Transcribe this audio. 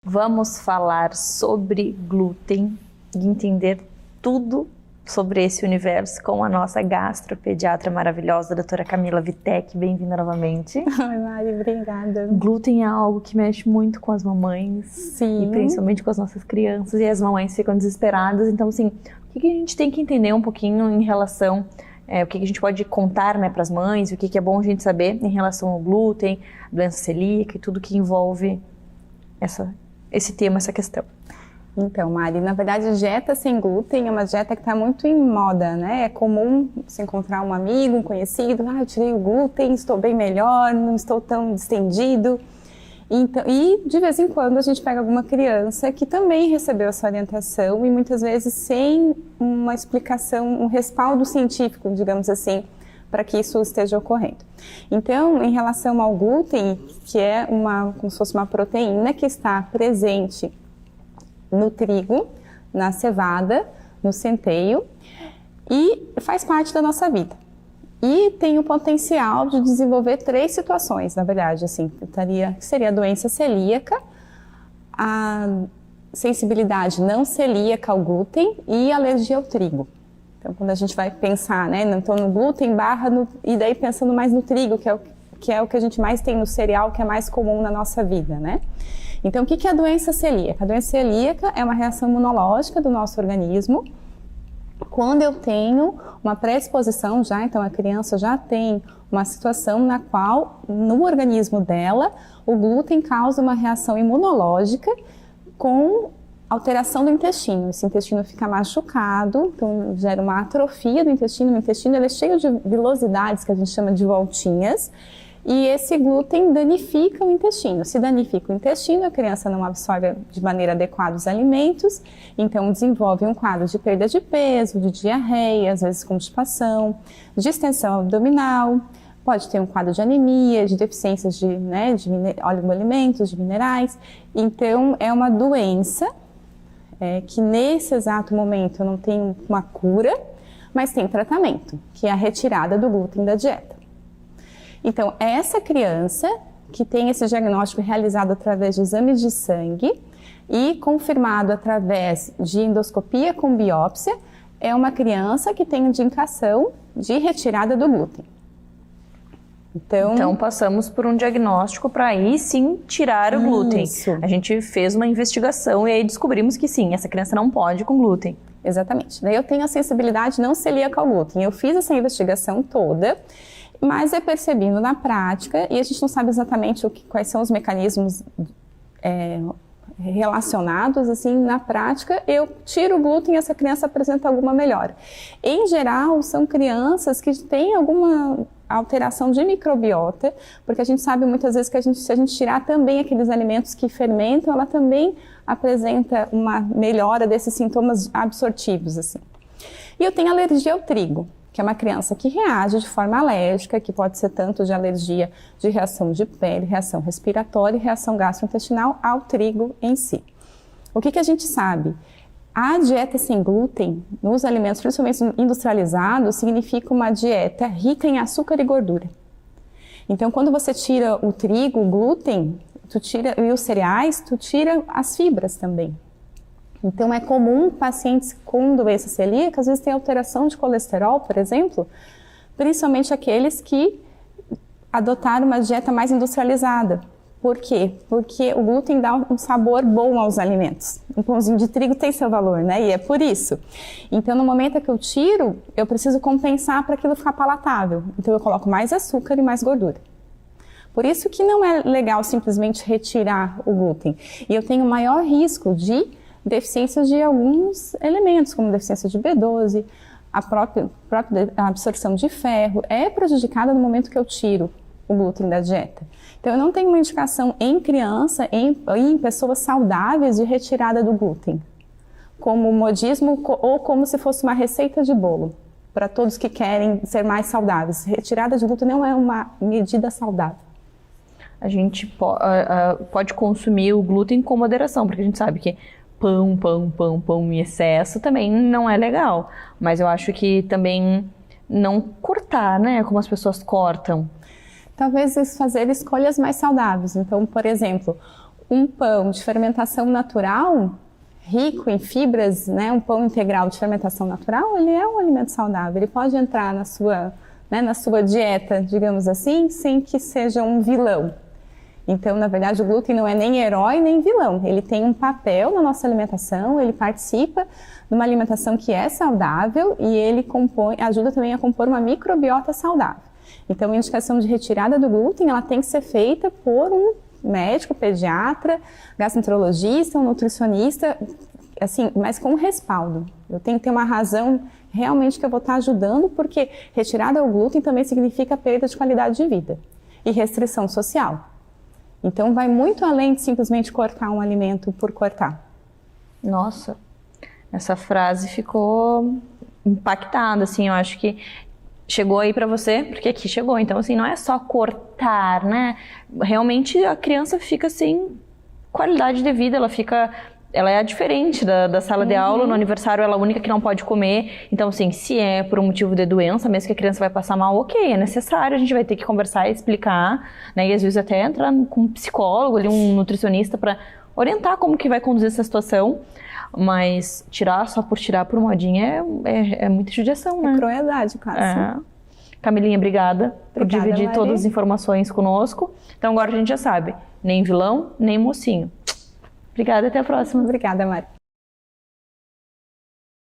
Vamos falar sobre glúten e entender tudo sobre esse universo com a nossa gastropediatra maravilhosa, a doutora Camila Vitek. Bem-vinda novamente. Oi, Mari, obrigada. Glúten é algo que mexe muito com as mamães. Sim. E principalmente com as nossas crianças, e as mamães ficam desesperadas. Então, assim, o que a gente tem que entender um pouquinho em relação... o que a gente pode contar, né, para as mães, o que é bom a gente saber em relação ao glúten, doença celíaca e tudo que envolve esse tema, essa questão. Então, Mari, na verdade, a dieta sem glúten é uma dieta que está muito em moda, né? É comum você encontrar um amigo, um conhecido, eu tirei o glúten, estou bem melhor, não estou tão distendido. Então, e de vez em quando a gente pega alguma criança que também recebeu essa orientação e muitas vezes sem uma explicação, um respaldo científico, digamos assim, para que isso esteja ocorrendo. Então, em relação ao glúten, que é como se fosse uma proteína que está presente no trigo, na cevada, no centeio e faz parte da nossa vida. E tem o potencial de desenvolver 3 situações, na verdade, assim, que seria a doença celíaca, a sensibilidade não celíaca ao glúten e alergia ao trigo. Então, quando a gente vai pensar, né, então no glúten e daí pensando mais no trigo, que é o que a gente mais tem no cereal, que é mais comum na nossa vida, né? Então, o que é a doença celíaca? A doença celíaca é uma reação imunológica do nosso organismo. Quando eu tenho uma predisposição então a criança já tem uma situação na qual, no organismo dela, o glúten causa uma reação imunológica com alteração do intestino. Esse intestino fica machucado, então gera uma atrofia do intestino. O intestino ele é cheio de vilosidades, que a gente chama de voltinhas, e esse glúten danifica o intestino. Se danifica o intestino, a criança não absorve de maneira adequada os alimentos, então desenvolve um quadro de perda de peso, de diarreia, às vezes constipação, distensão abdominal, pode ter um quadro de anemia, de deficiências de oligoelementos, de minerais. Então, é uma doença que nesse exato momento não tem uma cura, mas tem tratamento, que é a retirada do glúten da dieta. Então, essa criança que tem esse diagnóstico realizado através de exames de sangue e confirmado através de endoscopia com biópsia, é uma criança que tem indicação de retirada do glúten. Então passamos por um diagnóstico para aí sim tirar o glúten. Isso. A gente fez uma investigação e aí descobrimos que sim, essa criança não pode com glúten. Exatamente. Daí eu tenho a sensibilidade não celíaca ao glúten. Eu fiz essa investigação toda, mas é percebido na prática, e a gente não sabe exatamente quais são os mecanismos relacionados, assim, na prática, eu tiro o glúten e essa criança apresenta alguma melhora. Em geral, são crianças que têm alguma alteração de microbiota, porque a gente sabe muitas vezes que se a gente tirar também aqueles alimentos que fermentam, ela também apresenta uma melhora desses sintomas absortivos, assim. E eu tenho alergia ao trigo, que é uma criança que reage de forma alérgica, que pode ser tanto de alergia de reação de pele, reação respiratória e reação gastrointestinal ao trigo em si. O que a gente sabe? A dieta sem glúten, nos alimentos principalmente industrializados, significa uma dieta rica em açúcar e gordura. Então, quando você tira o trigo, o glúten, e os cereais, tu tira as fibras também. Então, é comum pacientes com doença celíaca, às vezes tem alteração de colesterol, por exemplo, principalmente aqueles que adotaram uma dieta mais industrializada. Por quê? Porque o glúten dá um sabor bom aos alimentos. Um pãozinho de trigo tem seu valor, né? E é por isso. Então, no momento que eu tiro, eu preciso compensar para aquilo ficar palatável. Então, eu coloco mais açúcar e mais gordura. Por isso que não é legal simplesmente retirar o glúten. E eu tenho maior risco de deficiências de alguns elementos, como deficiência de B12, a própria absorção de ferro é prejudicada no momento que eu tiro o glúten da dieta. Então, eu não tenho uma indicação em criança, em pessoas saudáveis de retirada do glúten, como modismo ou como se fosse uma receita de bolo, para todos que querem ser mais saudáveis. Retirada de glúten não é uma medida saudável. A gente pode consumir o glúten com moderação, porque a gente sabe que pão em excesso também não é legal. Mas eu acho que também não cortar, né? Como as pessoas cortam. Talvez fazer escolhas mais saudáveis. Então, por exemplo, um pão de fermentação natural, rico em fibras, né, um pão integral de fermentação natural, ele é um alimento saudável. Ele pode entrar na sua dieta, digamos assim, sem que seja um vilão. Então, na verdade, o glúten não é nem herói nem vilão. Ele tem um papel na nossa alimentação, ele participa de uma alimentação que é saudável e ele ajuda também a compor uma microbiota saudável. Então, a indicação de retirada do glúten, ela tem que ser feita por um médico, pediatra, gastroenterologista, um nutricionista, assim, mas com respaldo. Eu tenho que ter uma razão realmente que eu vou estar ajudando, porque retirada do glúten também significa perda de qualidade de vida e restrição social. Então, vai muito além de simplesmente cortar um alimento por cortar. Nossa, essa frase ficou impactada, assim, eu acho que chegou aí pra você, porque aqui chegou. Então, assim, não é só cortar, né? Realmente a criança fica sem qualidade de vida, ela é diferente da sala de aula. No aniversário ela é a única que não pode comer. Então, assim, se é por um motivo de doença, mesmo que a criança vai passar mal, ok, é necessário, a gente vai ter que conversar e explicar, né? E às vezes até entrar com um psicólogo ali, um nutricionista para orientar como que vai conduzir essa situação. Mas tirar só por tirar por modinha é muita judiação, né? É crueldade, quase. Camilinha, obrigada por dividir Mari. todas as informações conosco. Então agora a gente já sabe, nem vilão, nem mocinho. Obrigada, até a próxima. Obrigada, Mari.